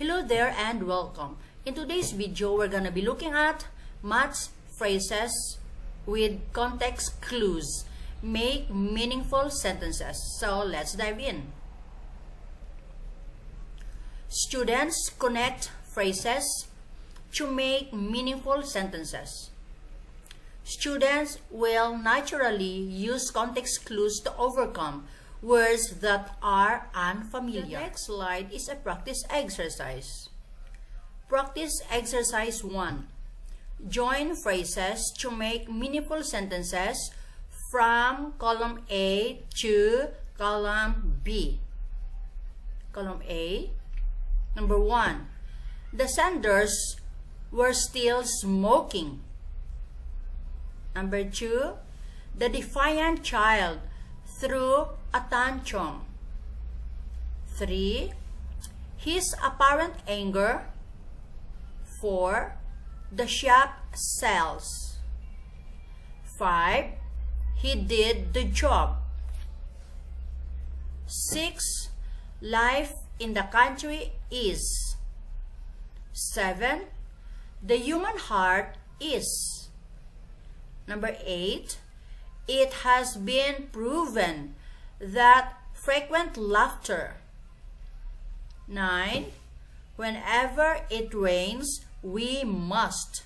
Hello there and welcome. In today's video, we're gonna be looking at match phrases with context clues. Make meaningful sentences. So let's dive in. Students connect phrases to make meaningful sentences. Students will naturally use context clues to overcome words that are unfamiliar. The next slide is a practice exercise. Practice exercise 1. Join phrases to make meaningful sentences from column A to column B. Column A. Number 1. The Sanders were still smoking. Number 2. The defiant child threw a tantrum. 3. His apparent anger. 4. The shop sells. 5. He did the job. 6. Life in the country is. 7. The human heart is. Number 8. It has been proven that frequent laughter. 9. Whenever it rains, we must.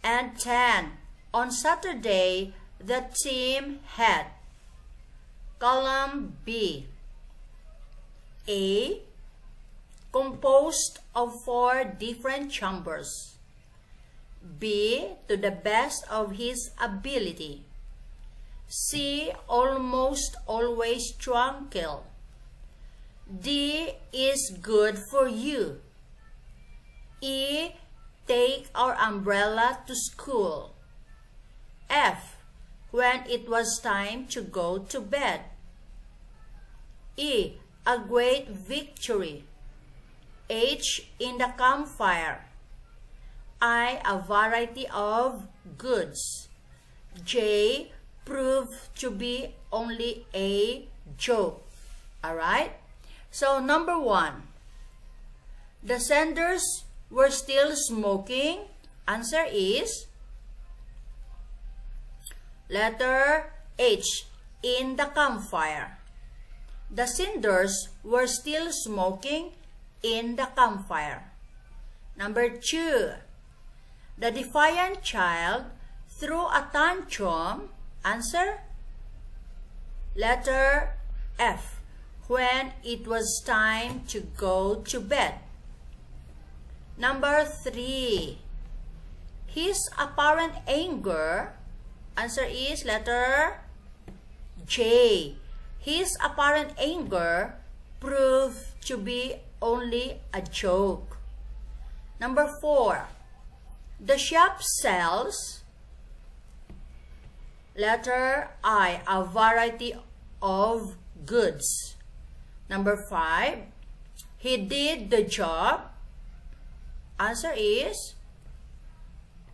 And 10. On Saturday, the team had. Column B. A. Composed of 4 different chambers. B. To the best of his ability. C. Almost always tranquil. D. Is good for you. E. Take our umbrella to school. F. When it was time to go to bed. E. A great victory. H. In the campfire. I. A variety of goods. J. Proved to be only a joke. Alright? So, number 1. The Sanders were still smoking. Answer is letter H. In the campfire. The Sanders were still smoking in the campfire. Number 2. The defiant child threw a tantrum. Answer letter F. When it was time to go to bed. Number 3. His apparent anger. Answer is letter J. His apparent anger proved to be only a joke. Number 4. The shop sells. Letter I. A variety of goods. Number 5. He did the job. Answer is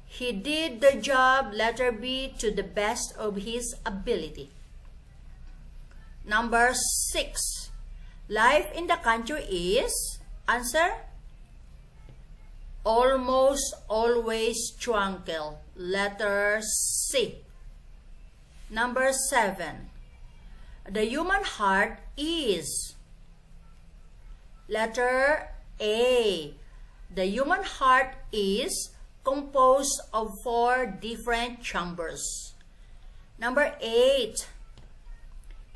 he did the job. Letter B. To the best of his ability. Number 6. Life in the country is. Answer almost always tranquil. Letter C. Number 7. The human heart is. Letter A. The human heart is composed of 4 different chambers. Number 8.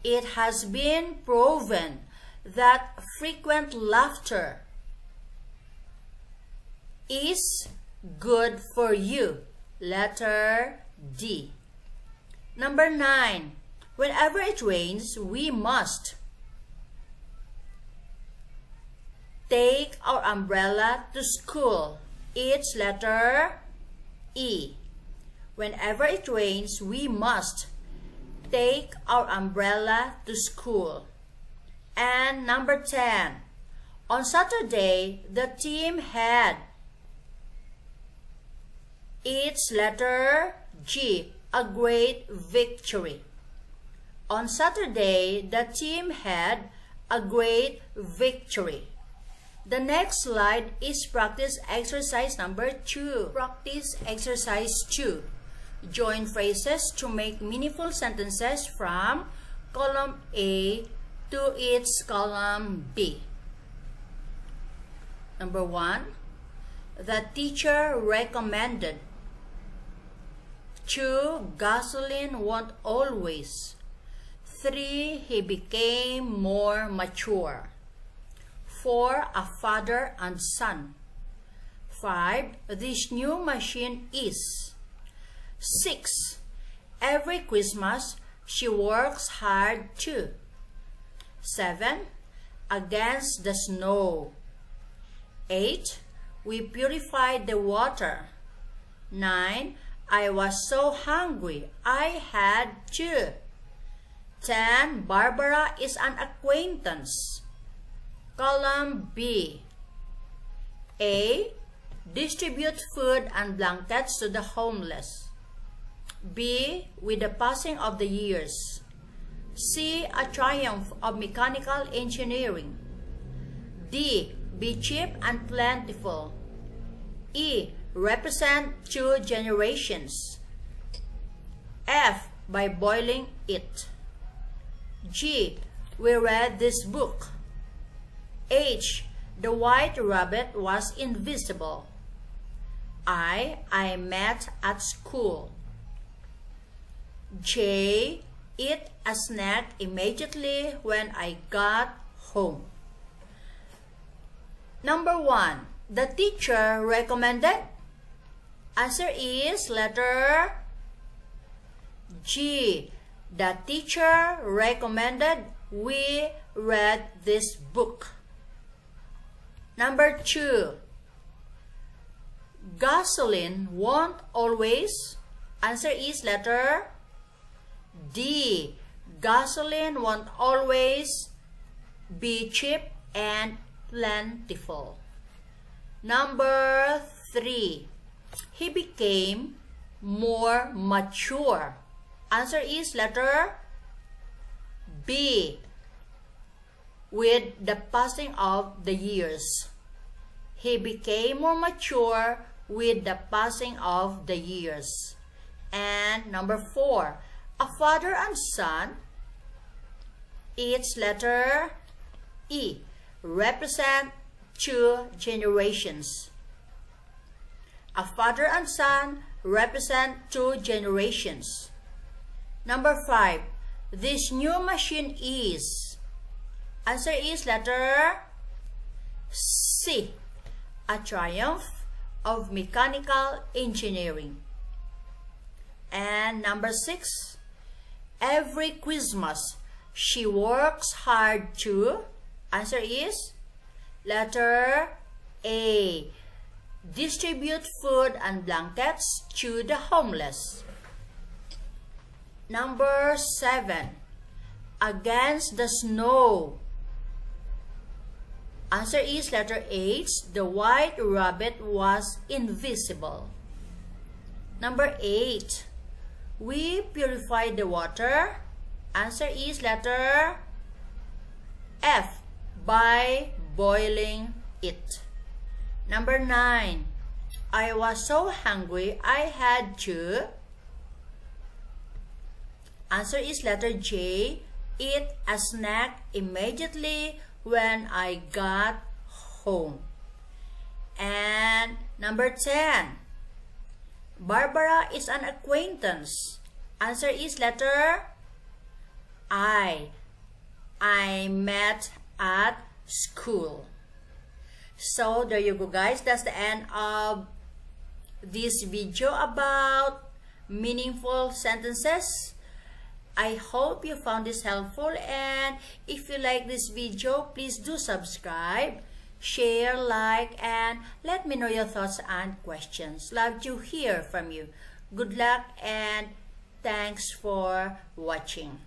It has been proven that frequent laughter is good for you. Letter D. Number 9. Whenever it rains, we must. Take our umbrella to school. It's letter E. Whenever it rains, we must. Take our umbrella to school. And number 10. On Saturday, the team had. It's letter G. A great victory. On Saturday, the team had a great victory. The next slide is practice exercise number 2. Practice exercise 2. Join phrases to make meaningful sentences from column A to its column B. Number 1. The teacher recommended. 2. Gasoline won't always. 3. He became more mature. 4. A father and son. 5. This new machine is. 6. Every Christmas she works hard too. 7. Against the snow. 8. We purified the water. 9. I was so hungry I had to. 10. Barbara is an acquaintance. Column B. A. Distribute food and blankets to the homeless. B. With the passing of the years. C. A triumph of mechanical engineering. D. Be cheap and plentiful. E. Represent 2 generations. F. By boiling it. G. We read this book. H. The white rabbit was invisible. I met at school. J. Eat a snack immediately when I got home. Number 1. The teacher recommended. Answer is letter G. The teacher recommended we read this book. Number 2. Gasoline won't always. Answer is letter D. Gasoline won't always be cheap and plentiful. Number 3. He became more mature. Answer is letter B. With the passing of the years. He became more mature with the passing of the years. And number 4. A father and son. Its letter E. Represent 2 generations. A father and son represent 2 generations. Number 5. This new machine is. Answer is letter C. A triumph of mechanical engineering. And number 6. Every Christmas she works hard too. Answer is letter A. Distribute food and blankets to the homeless. Number 7. Against the snow. Answer is letter H. The white rabbit was invisible. Number 8. We purified the water. Answer is letter F. By boiling it. Number 9. I was so hungry I had to. Answer is letter J. Eat a snack immediately when I got home. And number 10. Barbara is an acquaintance. Answer is letter I. I met at school. So there you go, guys. That's the end of this video about meaningful sentences. I hope you found this helpful, and if you like this video, please do subscribe, share, like, and let me know your thoughts and questions. Love to hear from you. Good luck and thanks for watching.